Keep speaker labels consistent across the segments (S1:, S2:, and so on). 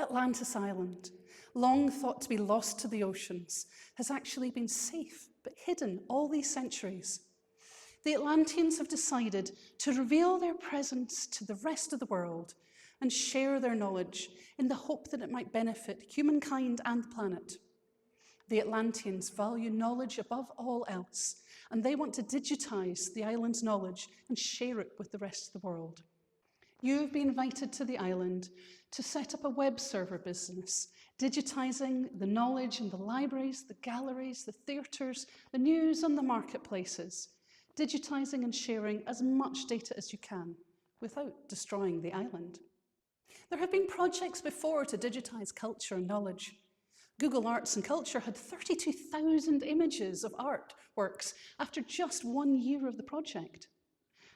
S1: Atlantis Island, long thought to be lost to the oceans, has actually been safe but hidden all these centuries. The Atlanteans have decided to reveal their presence to the rest of the world and share their knowledge in the hope that it might benefit humankind and the planet. The Atlanteans value knowledge above all else, and they want to digitize the island's knowledge and share it with the rest of the world. You have been invited to the island to set up a web server business, digitizing the knowledge in the libraries, the galleries, the theatres, the news and the marketplaces, digitizing and sharing as much data as you can without destroying the island. There have been projects before to digitize culture and knowledge. Google Arts and Culture had 32,000 images of artworks after just 1 year of the project.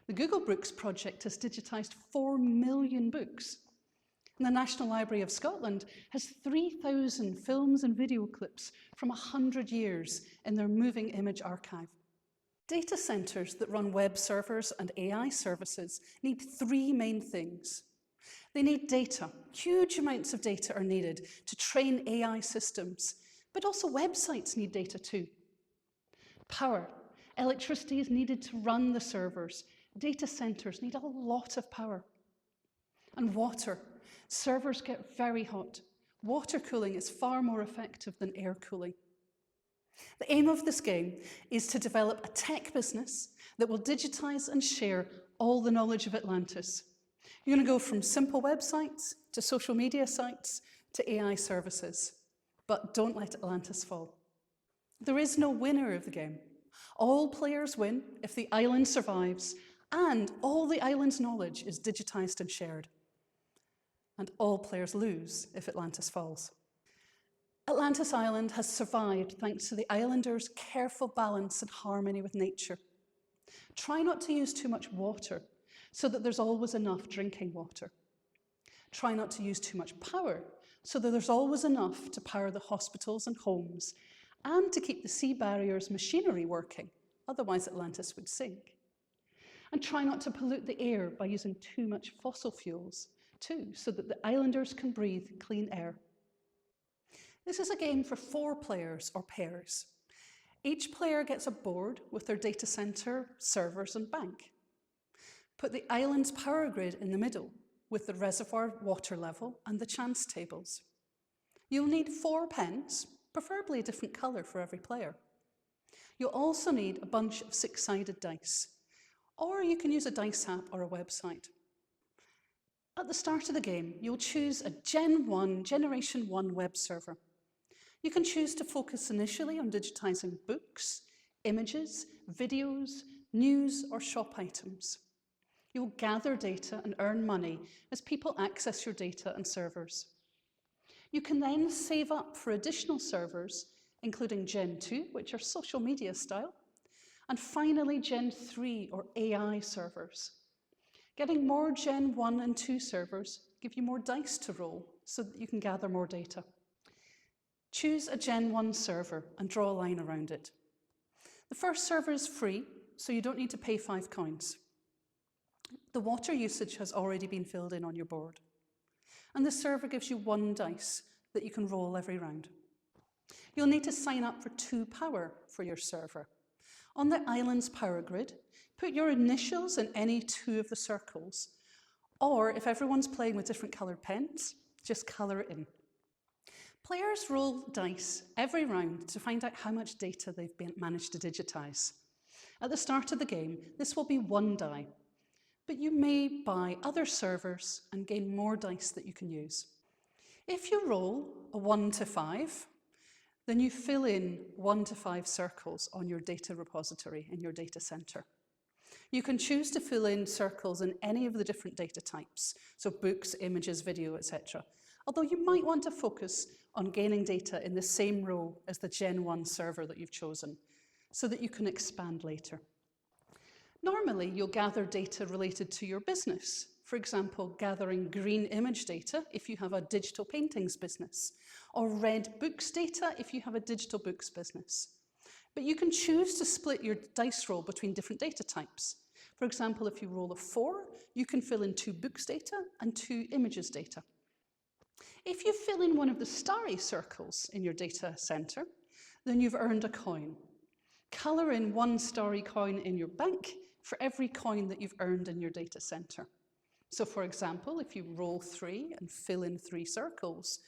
S1: The Google Books project has digitized 4 million books. And the National Library of Scotland has 3,000 films and video clips from 100 years in their moving image archive. Data centers that run web servers and AI services need 3 main things. They need data. Huge amounts of data are needed to train AI systems, but also websites need data too. Power. Electricity is needed to run the servers. Data centers need a lot of power. And water. Servers get very hot. Water cooling is far more effective than air cooling. The aim of this game is to develop a tech business that will digitize and share all the knowledge of Atlantis. You're going to go from simple websites to social media sites to AI services. But don't let Atlantis fall. There is no winner of the game. All players win if the island survives and all the island's knowledge is digitized and shared. And all players lose if Atlantis falls. Atlantis Island has survived thanks to the islanders' careful balance and harmony with nature. Try not to use too much water so that there's always enough drinking water. Try not to use too much power so that there's always enough to power the hospitals and homes and to keep the sea barriers machinery working, otherwise Atlantis would sink. And try not to pollute the air by using too much fossil fuels too, so that the islanders can breathe clean air. This is a game for 4 players or pairs. Each player gets a board with their data center, servers and bank. Put the island's power grid in the middle with the reservoir water level and the chance tables. You'll need 4 pens, preferably a different color for every player. You'll also need a bunch of 6-sided dice, or you can use a dice app or a website. At the start of the game, you'll choose a Generation 1 web server. You can choose to focus initially on digitizing books, images, videos, news, or shop items. You'll gather data and earn money as people access your data and servers. You can then save up for additional servers, including Gen 2, which are social media style, and finally Gen 3 or AI servers. Getting more Gen 1 and 2 servers give you more dice to roll so that you can gather more data. Choose a Gen 1 server and draw a line around it. The first server is free, so you don't need to pay 5 coins. The water usage has already been filled in on your board. And the server gives you 1 dice that you can roll every round. You'll need to sign up for 2 power for your server. On the island's power grid, put your initials in any 2 of the circles, or if everyone's playing with different coloured pens, just colour it in. Players roll dice every round to find out how much data they've managed to digitize. At the start of the game, this will be 1 die, but you may buy other servers and gain more dice that you can use. If you roll a 1 to 5, then you fill in 1 to 5 circles on your data repository in your data center. You can choose to fill in circles in any of the different data types, so books, images, video, etc. Although you might want to focus on gaining data in the same row as the Gen 1 server that you've chosen, so that you can expand later. Normally, you'll gather data related to your business. For example, gathering green image data if you have a digital paintings business, or red books data if you have a digital books business. But you can choose to split your dice roll between different data types. For example, if you roll a 4, you can fill in 2 books data and 2 images data. If you fill in one of the starry circles in your data center, then you've earned a coin. Color in one starry coin in your bank for every coin that you've earned in your data center. So for example, if you roll 3 and fill in 3 circles,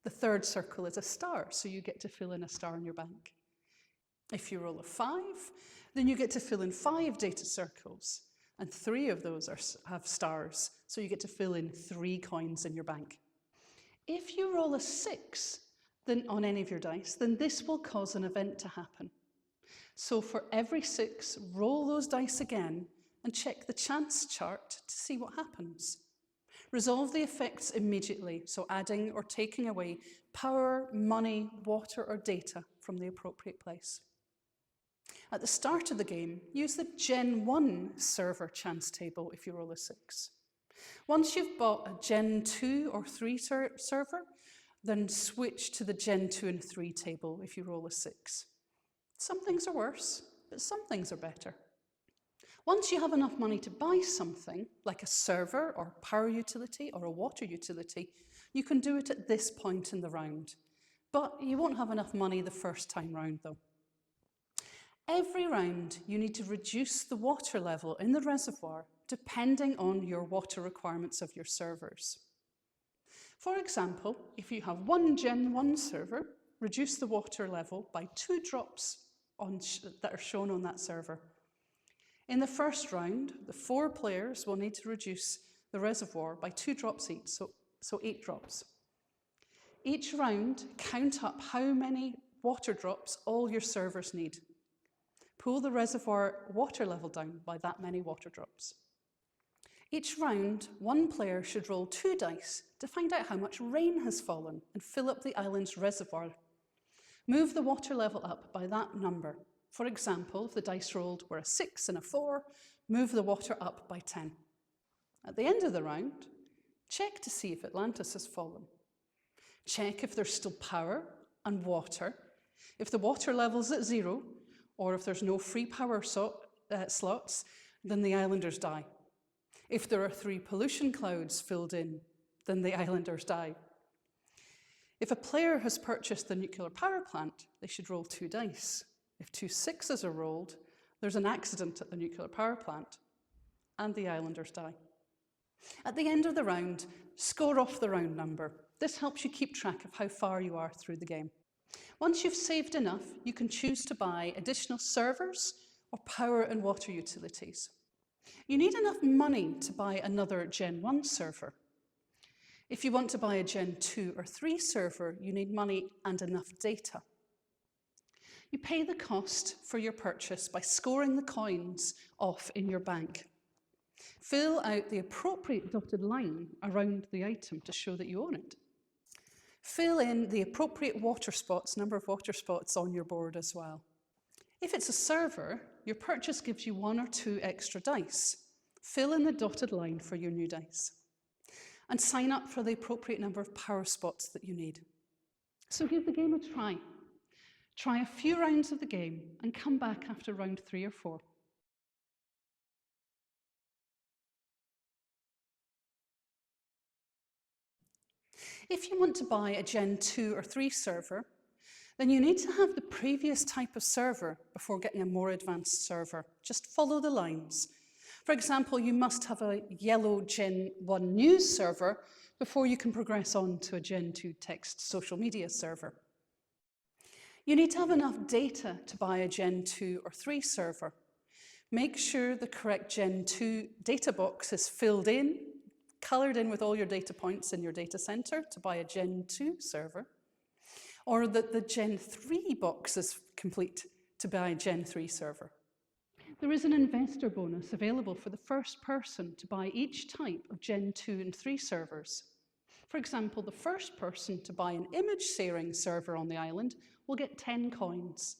S1: the third circle is a star, so you get to fill in a star in your bank. If you roll a 5, then you get to fill in 5 data circles, and 3 of those have stars, so you get to fill in 3 coins in your bank. If you roll a 6 then on any of your dice, then this will cause an event to happen. So for every 6, roll those dice again and check the chance chart to see what happens. Resolve the effects immediately, so adding or taking away power, money, water, or data from the appropriate place. At the start of the game, use the Gen 1 server chance table if you roll a 6. Once you've bought a Gen 2 or 3 server, then switch to the Gen 2 and 3 table if you roll a 6. Some things are worse, but some things are better. Once you have enough money to buy something, like a server or power utility or a water utility, you can do it at this point in the round. But you won't have enough money the first time round though. Every round, you need to reduce the water level in the reservoir depending on your water requirements of your servers. For example, if you have one Gen 1 server, reduce the water level by 2 drops that are shown on that server. In the first round, the 4 players will need to reduce the reservoir by 2 drops each, so 8 drops. Each round, count up how many water drops all your servers need. Pull the reservoir water level down by that many water drops. Each round, one player should roll 2 dice to find out how much rain has fallen and fill up the island's reservoir. Move the water level up by that number. For example, if the dice rolled were a 6 and a 4, move the water up by 10. At the end of the round, check to see if Atlantis has fallen. Check if there's still power and water. If the water level's at 0, or if there's no free power slots, then the islanders die. If there are 3 pollution clouds filled in, then the islanders die. If a player has purchased the nuclear power plant, they should roll 2 dice. If 2 6s are rolled, there's an accident at the nuclear power plant, and the islanders die. At the end of the round, score off the round number. This helps you keep track of how far you are through the game. Once you've saved enough, you can choose to buy additional servers or power and water utilities. You need enough money to buy another Gen 1 server. If you want to buy a Gen 2 or 3 server, you need money and enough data. You pay the cost for your purchase by scoring the coins off in your bank. Fill out the appropriate dotted line around the item to show that you own it. Fill in the appropriate number of water spots on your board as well. If it's a server, your purchase gives you 1 or 2 extra dice. Fill in the dotted line for your new dice. And sign up for the appropriate number of power spots that you need. So give the game a try. Try a few rounds of the game and come back after round 3 or 4. If you want to buy a Gen 2 or 3 server, then you need to have the previous type of server before getting a more advanced server. Just follow the lines. For example, you must have a yellow Gen 1 news server before you can progress on to a Gen 2 text social media server. You need to have enough data to buy a Gen 2 or 3 server. Make sure the correct Gen 2 data box is filled in, colored in with all your data points in your data center to buy a Gen 2 server, or that the Gen 3 box is complete to buy a Gen 3 server. There is an investor bonus available for the first person to buy each type of Gen 2 and 3 servers. For example, the first person to buy an image sharing server on the island will get 10 coins.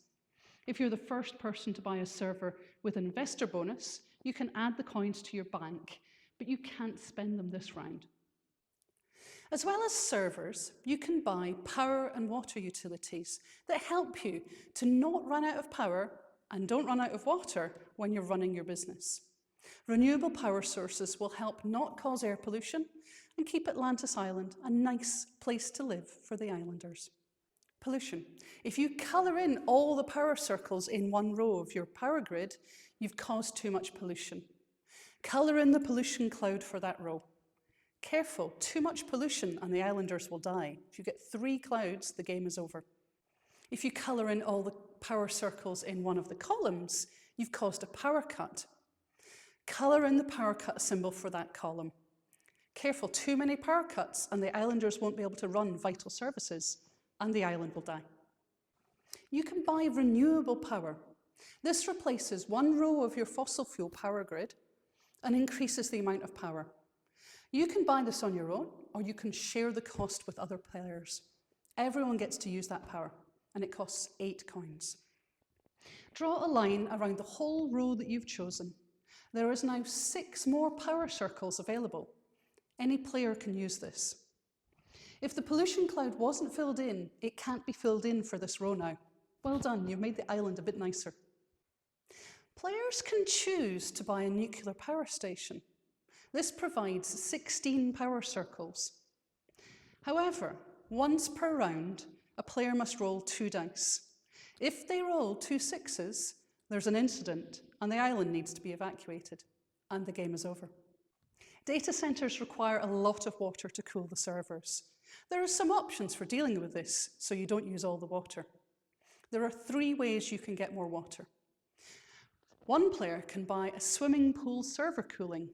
S1: If you're the first person to buy a server with an investor bonus, you can add the coins to your bank, but you can't spend them this round. As well as servers, you can buy power and water utilities that help you to not run out of power and don't run out of water when you're running your business. Renewable power sources will help not cause air pollution and keep Atlantis Island a nice place to live for the islanders. Pollution. If you colour in all the power circles in one row of your power grid, you've caused too much pollution. Colour in the pollution cloud for that row. Careful, too much pollution and the islanders will die. If you get 3 clouds, the game is over. If you colour in all the power circles in one of the columns, you've caused a power cut. Colour in the power cut symbol for that column. Careful, too many power cuts and the islanders won't be able to run vital services and the island will die. You can buy renewable power. This replaces one row of your fossil fuel power grid and increases the amount of power. You can buy this on your own or you can share the cost with other players. Everyone gets to use that power and it costs 8 coins. Draw a line around the whole row that you've chosen. There is now 6 more power circles available. Any player can use this. If the pollution cloud wasn't filled in, it can't be filled in for this row now. Well done, you've made the island a bit nicer. Players can choose to buy a nuclear power station. This provides 16 power circles. However, once per round, a player must roll 2 dice. If they roll 2 6s, there's an incident and the island needs to be evacuated, and the game is over. Data centres require a lot of water to cool the servers. There are some options for dealing with this, so you don't use all the water. There are 3 ways you can get more water. One player can buy a swimming pool server cooling.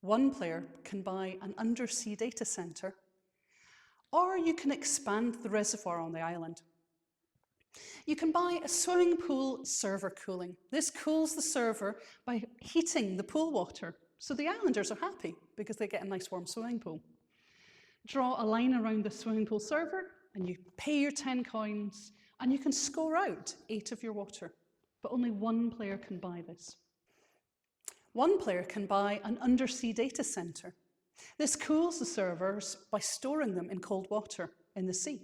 S1: One player can buy an undersea data centre, or you can expand the reservoir on the island. You can buy a swimming pool server cooling. This cools the server by heating the pool water, so the islanders are happy because they get a nice warm swimming pool. Draw a line around the swimming pool server and you pay your 10 coins and you can score out 8 of your water, but only 1 player can buy this. 1 player can buy an undersea data centre. This cools the servers by storing them in cold water in the sea.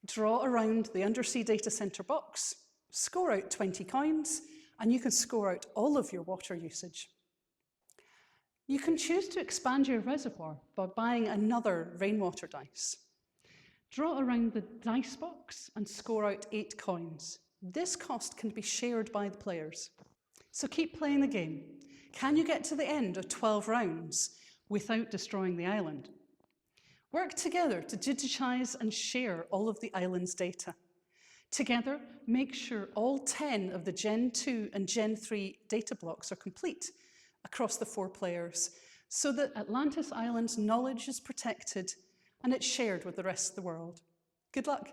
S1: Draw around the undersea data centre box, score out 20 coins, and you can score out all of your water usage. You can choose to expand your reservoir by buying another rainwater dice. Draw around the dice box and score out 8 coins. This cost can be shared by the players. So keep playing the game. Can you get to the end of 12 rounds without destroying the island? Work together to digitize and share all of the island's data. Together, make sure all 10 of the Gen 2 and Gen 3 data blocks are complete across the 4 players, so that Atlantis Island's knowledge is protected and it's shared with the rest of the world. Good luck.